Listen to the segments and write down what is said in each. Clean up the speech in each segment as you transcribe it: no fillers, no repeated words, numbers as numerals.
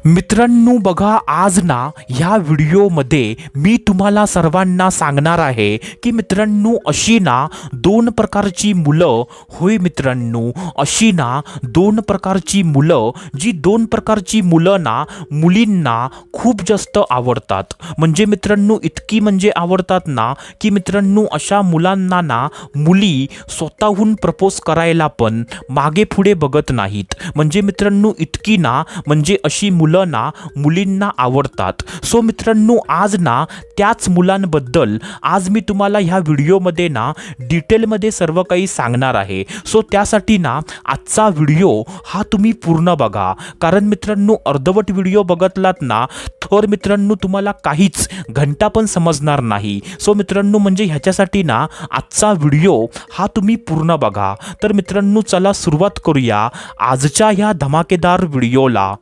मित्रांनो बघा, आज ना ह्या व्हिडिओमध्ये मी तुम्हाला सर्वांना सांगणार आहे की मित्रांनो अशी ना दोन प्रकारची मुलं, होय मित्रांनो, अशी ना दोन प्रकारची मुलं, जी दोन प्रकारची मुलं ना मुलींना खूप जास्त आवडतात. म्हणजे मित्रांनो इतकी म्हणजे आवडतात ना की मित्रांनो अशा मुलांना ना मुली स्वतःहून प्रपोज करायला पण मागे पुढे बघत नाहीत. म्हणजे मित्रांनो इतकी ना म्हणजे अशी मुलं ना मुलींना आवडतात. सो मित्रांनो आज ना त्याच मुलांबद्दल आज मी तुम्हाला ह्या व्हिडिओमध्ये ना डिटेलमध्ये सर्व काही सांगणार आहे. सो त्यासाठी ना आजचा व्हिडिओ हा तुम्ही पूर्ण बघा, कारण मित्रांनो अर्धवट व्हिडिओ बघतलात ना तर मित्रांनो तुम्हाला काहीच घंटा पण समजणार नाही. सो मित्रांनो म्हणजे ह्याच्यासाठी ना आजचा व्हिडिओ हा तुम्ही पूर्ण बघा. तर मित्रांनो चला सुरुवात करूया आजच्या ह्या धमाकेदार व्हिडिओला.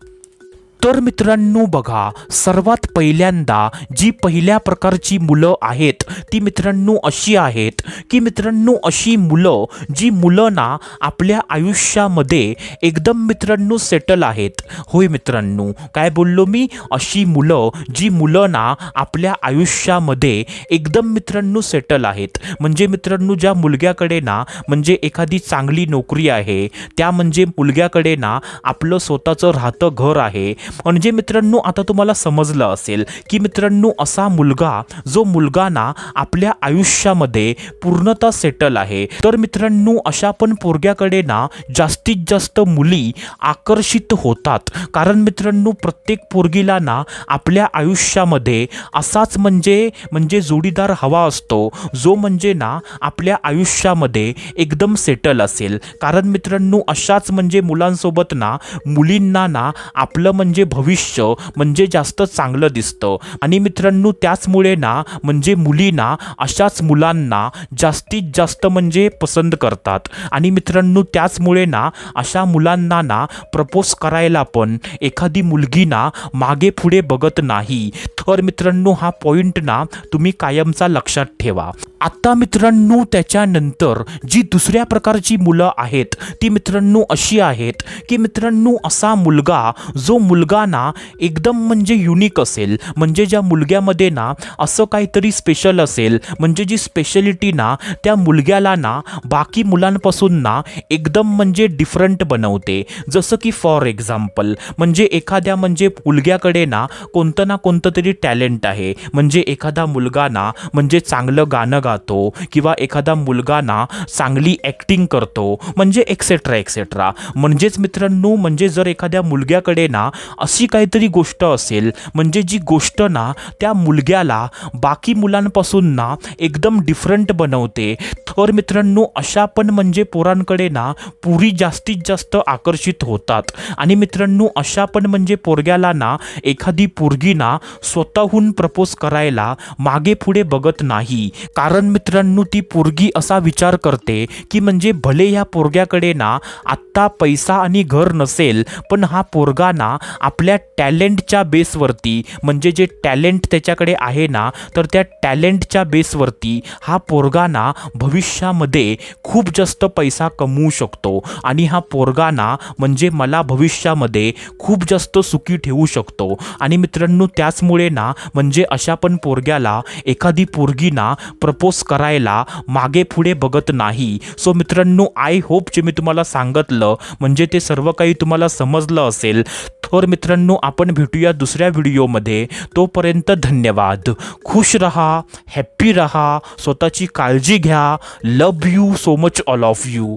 तर मित्रांनो बघा, सर्वात पहिल्यांदा जी पहिल्या प्रकारची मुलं आहेत ती मित्रांनो अशी आहेत की मित्रांनो अशी मुलं जी मुलं ना आपल्या आयुष्यामध्ये एकदम मित्रांनो सेटल आहेत. होय मित्रांनो, काय बोललो मी? अशी मुलं जी मुलं ना आपल्या आयुष्यामध्ये एकदम मित्रांनो सेटल आहेत. म्हणजे मित्रांनो ज्या मुलग्याकडे ना म्हणजे एखादी चांगली नोकरी आहे, त्या म्हणजे मुलग्याकडे ना आपलं स्वतःचं राहतं घर आहे. म्हणजे मित्रांनो आता तुम्हाला समजलं असेल की मित्रांनो असा मुलगा, जो मुलगा ना आपल्या आयुष्यामध्ये पूर्णतः सेटल आहे. तर मित्रांनो अशा पण पोरग्याकडे ना जास्तीत जास्त मुली आकर्षित होतात. कारण मित्रांनो प्रत्येक पोरगीला ना आपल्या आयुष्यामध्ये असाच म्हणजे जोडीदार हवा असतो, जो म्हणजे ना आपल्या आयुष्यामध्ये एकदम सेटल असेल. कारण मित्रांनो अशाच म्हणजे मुलांसोबत ना मुलींना ना आपलं म्हणजे भविष्य म्हणजे जास्त चांगलं दिसतं. आणि मित्रांनो त्याचमुळे ना म्हणजे मुलींना अशाच मुलांना जास्तीत जास्त म्हणजे पसंत करतात. आणि मित्रांनो त्याचमुळे ना अशा मुलांना ना प्रपोज करायला पण एखादी मुलगी ना मागे पुढे बघत नाही. तर मित्रांनो हा पॉइंट ना तुम्ही कायमचा लक्षात ठेवा. आता मित्रांनो त्याच्यानंतर जी दुसऱ्या प्रकारची मुलं आहेत ती मित्रांनो अशी आहेत की मित्रांनो असा मुलगा, जो मुलगा ना एकदम म्हणजे युनिक असेल, म्हणजे ज्या मुलग्यामध्ये ना असं काहीतरी स्पेशल असेल, म्हणजे जी स्पेशलिटी ना त्या मुलग्याला ना बाकी मुलांपासून ना एकदम म्हणजे डिफरंट बनवते. जसं की फॉर एक्झाम्पल म्हणजे एखाद्या म्हणजे मुलग्याकडे ना कोणतं ना कोणतं तरी टॅलेंट आहे. म्हणजे एखादा मुलगा ना म्हणजे चांगलं गाणं गातो, किंवा एखादा मुलगा ना चांगली ॲक्टिंग करतो, म्हणजे एक्सेट्रा एक्सेट्रा. म्हणजेच मित्रांनो म्हणजे जर एखाद्या मुलग्याकडे ना अशी काहीतरी गोष्ट असेल, म्हणजे जी गोष्ट ना त्या मुलग्याला बाकी मुलांपासून ना एकदम डिफरंट बनवते, तर मित्रांनो अशा पण म्हणजे पोरांकडे ना पुरी जास्तीत जास्त आकर्षित होतात. आणि मित्रांनो अशा पण म्हणजे पोरग्याला ना एखादी पोरगी ना स्वतःहून प्रपोज करायला मागे पुढे बघत नाही. कारण मित्रांनो ती पोरगी असा विचार करते की म्हणजे भले ह्या पोरग्याकडे ना आत्ता पैसा आणि घर नसेल, पण हा पोरगा ना आपल्या टॅलेंटच्या बेसवरती, म्हणजे जे टॅलेंट त्याच्याकडे आहे ना, तर त्या टॅलेंटच्या बेसवरती हा पोरगा ना भविष्यामध्ये खूप जास्त पैसा कमवू शकतो. आणि हा पोरगा ना म्हणजे मला भविष्यामध्ये खूप जास्त सुखी ठेवू शकतो. आणि मित्रांनो त्याचमुळे ना म्हणजे अशा पण पोरग्याला एखादी पोरगी ना प्रपोज करायला मागे पुढे बघत नाही. सो मित्रांनो आय होप जे मी तुम्हाला सांगितलं म्हणजे ते सर्व काही तुम्हाला समजलं असेल. तर मित्रांनो आपण भेटूया दुसऱ्या व्हिडिओमध्ये. तोपर्यंत धन्यवाद. खुश रहा, हॅप्पी रहा, स्वतःची काळजी घ्या. Love you so much all of you.